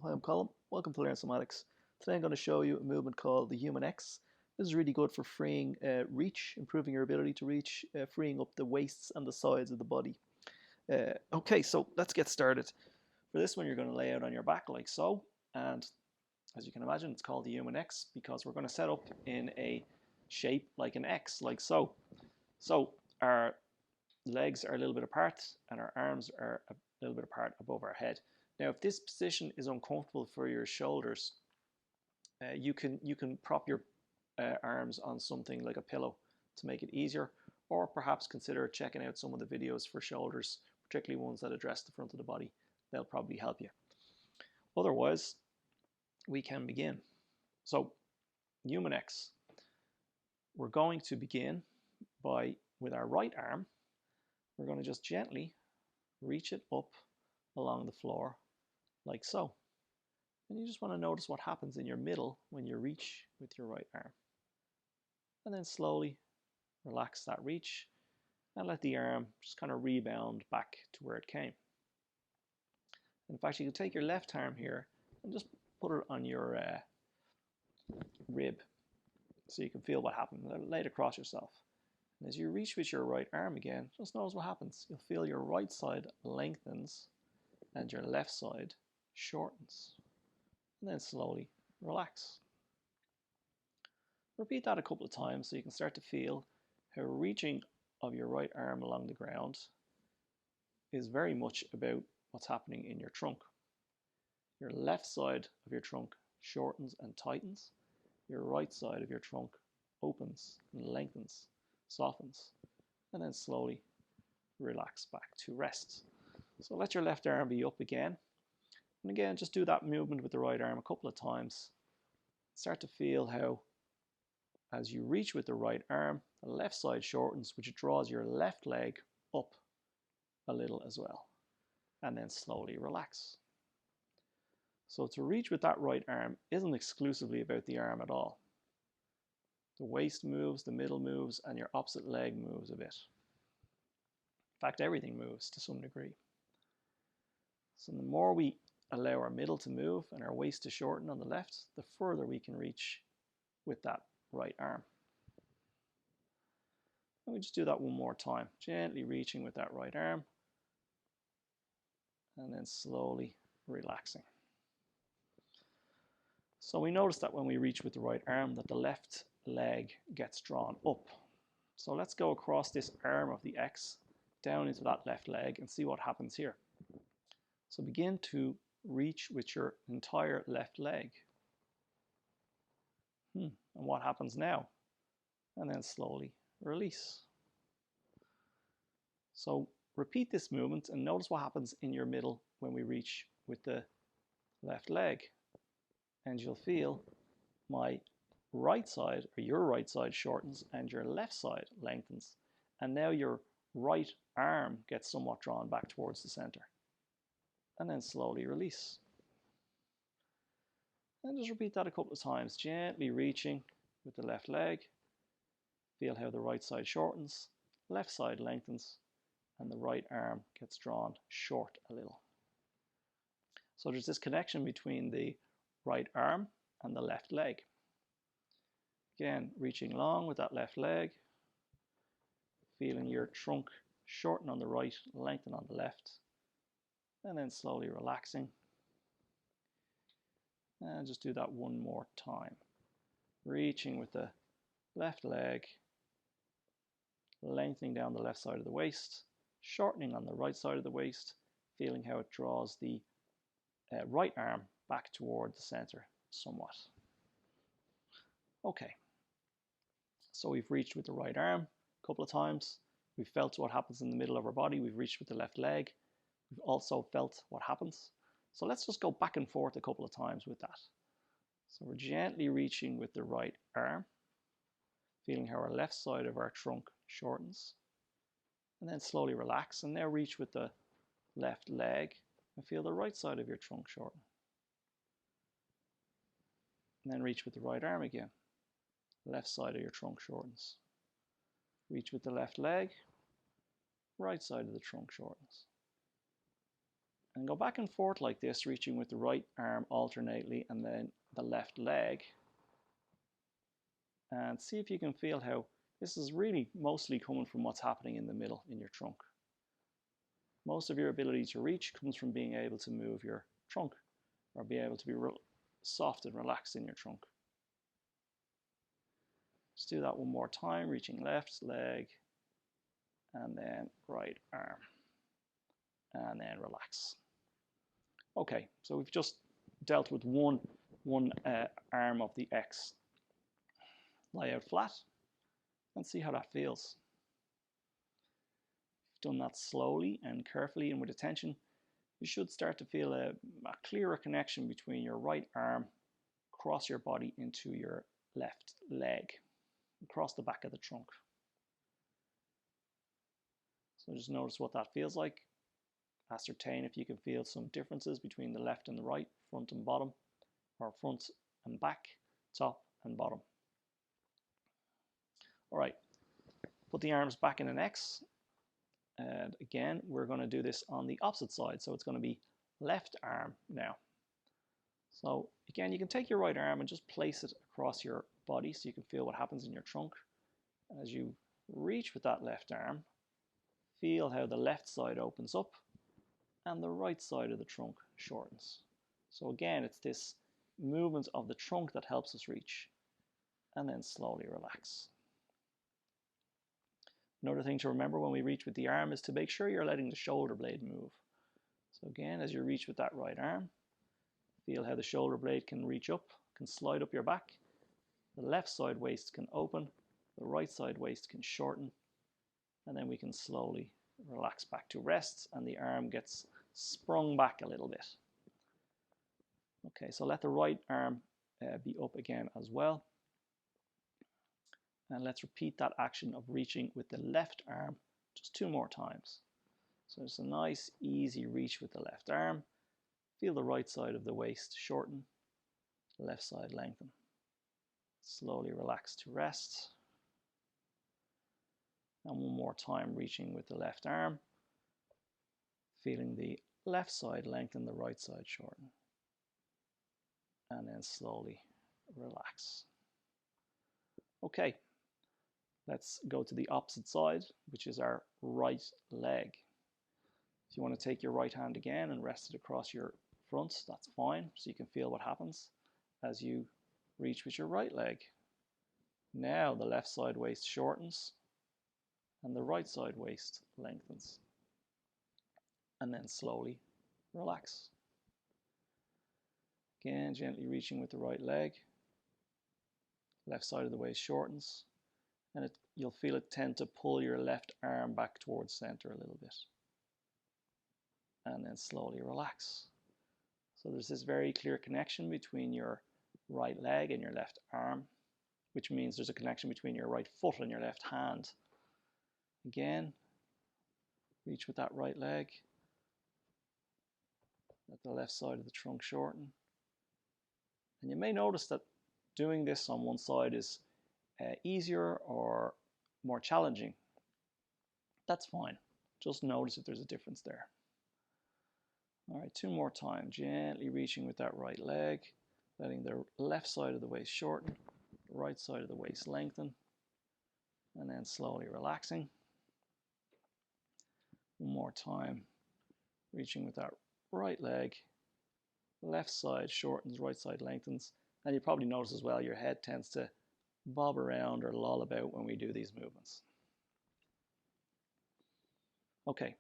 Hi, I'm Colin. Welcome to Learn Somatics. Today I'm going to show you a movement called the Human X. This is really good for freeing reach, improving your ability to reach, freeing up the waists and the sides of the body. Okay, so let's get started. For this one, you're going to lay out on your back like so, and as you can imagine, it's called the Human X because we're going to set up in a shape like an X, like so. So our legs are a little bit apart and our arms are a little bit apart above our head. Now, if this position is uncomfortable for your shoulders, you can prop your arms on something like a pillow to make it easier, or perhaps consider checking out some of the videos for shoulders, particularly ones that address the front of the body. They'll probably help you. Otherwise, we can begin. So, Human X. We're going to begin with our right arm, we're going to just gently reach it up along the floor like so. And you just want to notice what happens in your middle when you reach with your right arm. And then slowly relax that reach and let the arm just kind of rebound back to where it came. In fact, you can take your left arm here and just put it on your rib so you can feel what happens. Lay it across yourself. And as you reach with your right arm again, just notice what happens. You'll feel your right side lengthens and your left side shortens. And then slowly relax. Repeat that a couple of times so you can start to feel how reaching of your right arm along the ground is very much about what's happening in your trunk. Your left side of your trunk shortens and tightens. Your right side of your trunk opens and lengthens, softens, and then slowly relax back to rest. So let your left arm be up again. And again, just do that movement with the right arm a couple of times. Start to feel how, as you reach with the right arm, the left side shortens, which draws your left leg up a little as well. And then slowly relax. So to reach with that right arm isn't exclusively about the arm at all. The waist moves, the middle moves, and your opposite leg moves a bit. In fact, everything moves to some degree. So the more we allow our middle to move and our waist to shorten on the left, the further we can reach with that right arm. And we just do that one more time, gently reaching with that right arm and then slowly relaxing. So we notice that when we reach with the right arm that the left leg gets drawn up. So let's go across this arm of the X down into that left leg and see what happens here. So begin to reach with your entire left leg. And what happens now? And then slowly release. So repeat this movement and notice what happens in your middle when we reach with the left leg. And you'll feel my right side, or your right side, shortens and your left side lengthens. And now your right arm gets somewhat drawn back towards the center. And then slowly release. And just repeat that a couple of times, gently reaching with the left leg. Feel how the right side shortens, left side lengthens, and the right arm gets drawn short a little. So there's this connection between the right arm and the left leg. Again, reaching long with that left leg, feeling your trunk shorten on the right, lengthen on the left, and then slowly relaxing. And just do that one more time. Reaching with the left leg, lengthening down the left side of the waist, shortening on the right side of the waist, feeling how it draws the right arm back toward the center somewhat. Okay, so we've reached with the right arm a couple of times. We've felt what happens in the middle of our body. We've reached with the left leg. We've also felt what happens. So let's just go back and forth a couple of times with that. So we're gently reaching with the right arm, feeling how our left side of our trunk shortens. And then slowly relax, and now reach with the left leg and feel the right side of your trunk shorten. And then reach with the right arm again. Left side of your trunk shortens. Reach with the left leg, right side of the trunk shortens. And go back and forth like this, reaching with the right arm alternately and then the left leg. And see if you can feel how this is really mostly coming from what's happening in the middle in your trunk. Most of your ability to reach comes from being able to move your trunk or be able to be soft and relaxed in your trunk. Just do that one more time, reaching left leg and then right arm and then relax. Okay, so we've just dealt with one arm of the X. Lie out flat and see how that feels. If you've done that slowly and carefully and with attention, you should start to feel a clearer connection between your right arm across your body into your left leg, across the back of the trunk. So just notice what that feels like. Ascertain if you can feel some differences between the left and the right, front and bottom, or front and back, top and bottom. All right, put the arms back in an X. And again, we're going to do this on the opposite side. So it's going to be left arm now. So again, you can take your right arm and just place it across your body so you can feel what happens in your trunk. As you reach with that left arm, feel how the left side opens up and the right side of the trunk shortens. So again, it's this movement of the trunk that helps us reach, and then slowly relax. Another thing to remember when we reach with the arm is to make sure you're letting the shoulder blade move. So again, as you reach with that right arm, feel how the shoulder blade can reach up, can slide up your back. The left side waist can open, the right side waist can shorten, and then we can slowly relax back to rest and the arm gets sprung back a little bit. Okay, so let the right arm be up again as well. And let's repeat that action of reaching with the left arm just 2 more times. So it's a nice, easy reach with the left arm. Feel the right side of the waist shorten, the left side lengthen. Slowly relax to rest. And one more time, reaching with the left arm. Feeling the left side lengthen, the right side shorten. And then slowly relax. Okay. Let's go to the opposite side, which is our right leg. If you want to take your right hand again and rest it across your front, that's fine, so you can feel what happens as you reach with your right leg. Now the left side waist shortens and the right side waist lengthens. And then slowly relax. Again, gently reaching with the right leg. Left side of the waist shortens. And you'll feel it tend to pull your left arm back towards center a little bit. And then slowly relax. So there's this very clear connection between your right leg and your left arm, which means there's a connection between your right foot and your left hand. Again, reach with that right leg. Let the left side of the trunk shorten. And you may notice that doing this on one side is easier or more challenging. That's fine. Just notice if there's a difference there. All right, 2 more times. Gently reaching with that right leg, letting the left side of the waist shorten, the right side of the waist lengthen, and then slowly relaxing. One more time. Reaching with that right leg, left side shortens, right side lengthens, and you probably notice as well your head tends to bob around or loll about when we do these movements. Okay,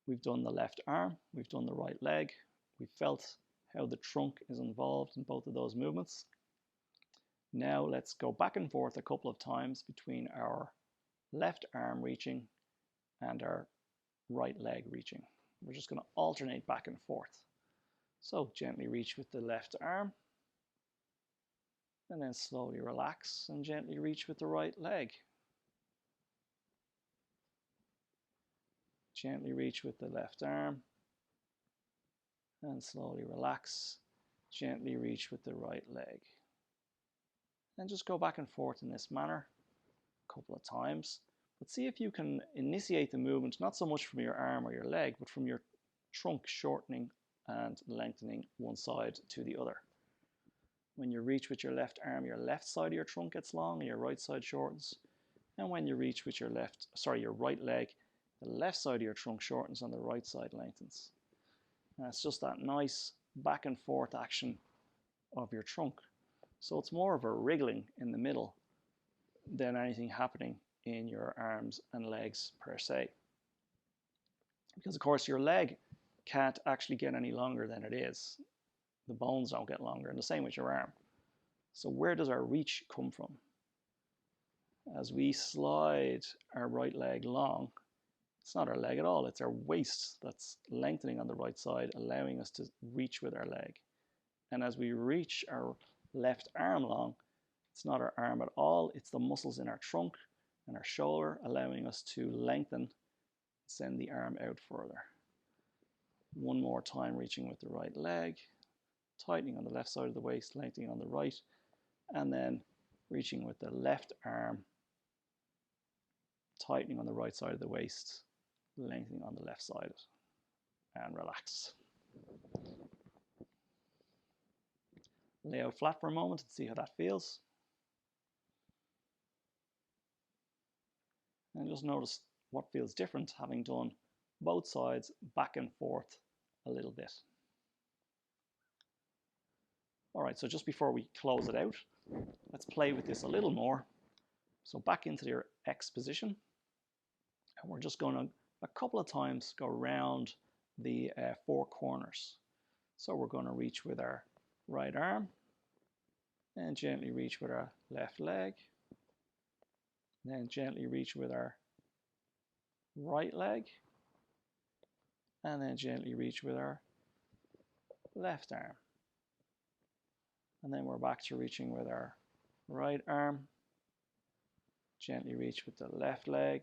we've done the left arm, we've done the right leg, we've felt how the trunk is involved in both of those movements. Now let's go back and forth a couple of times between our left arm reaching and our right leg reaching. We're just going to alternate back and forth. So gently reach with the left arm, and then slowly relax and gently reach with the right leg. Gently reach with the left arm and slowly relax. Gently reach with the right leg. And just go back and forth in this manner a couple of times. But see if you can initiate the movement, not so much from your arm or your leg, but from your trunk shortening and lengthening one side to the other. When you reach with your left arm, your left side of your trunk gets long and your right side shortens. And when you reach with your right leg, the left side of your trunk shortens and the right side lengthens. And it's just that nice back and forth action of your trunk. So it's more of a wriggling in the middle than anything happening in your arms and legs per se. Because of course your leg can't actually get any longer than it is. The bones don't get longer, and the same with your arm. So where does our reach come from? As we slide our right leg long, it's not our leg at all, it's our waist that's lengthening on the right side, allowing us to reach with our leg. And as we reach our left arm long, it's not our arm at all, it's the muscles in our trunk and our shoulder allowing us to lengthen, send the arm out further. One more time, reaching with the right leg, tightening on the left side of the waist, lengthening on the right, and then reaching with the left arm, tightening on the right side of the waist, lengthening on the left side, and relax. Lay out flat for a moment and see how that feels. And just notice what feels different having done both sides back and forth a little bit. All right, so just before we close it out, let's play with this a little more. So back into your X position, and we're just going to a couple of times go around the four corners. So we're going to reach with our right arm and gently reach with our left leg, then gently reach with our right leg, and then gently reach with our left arm. And then we're back to reaching with our right arm, gently reach with the left leg,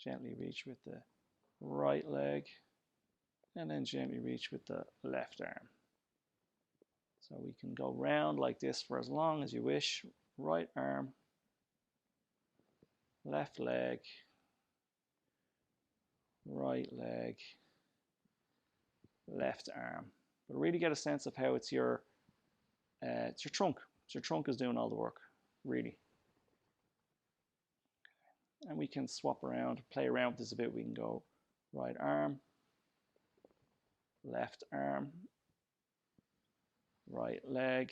gently reach with the right leg, and then gently reach with the left arm. So we can go round like this for as long as you wish. Right arm, left leg, right leg, left arm. But really get a sense of how it's your trunk. It's your trunk is doing all the work, really. And we can swap around, play around with this a bit. We can go right arm, left arm, right leg,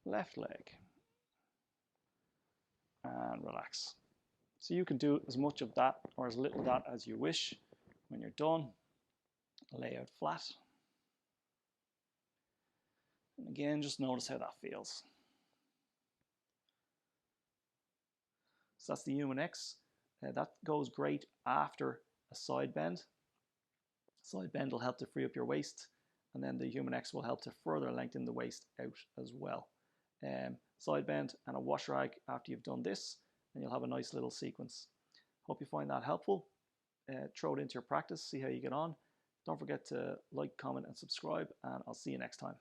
left leg, and relax. So you can do as much of that or as little of that as you wish. When you're done, lay out flat. And again, just notice how that feels. So that's the human X. That goes great after a side bend. Side bend will help to free up your waist, and then the human X will help to further lengthen the waist out as well. Side bend and a wash rag after you've done this, and you'll have a nice little sequence. Hope you find that helpful. Throw it into your practice, see how you get on. Don't forget to like, comment, and subscribe, and I'll see you next time.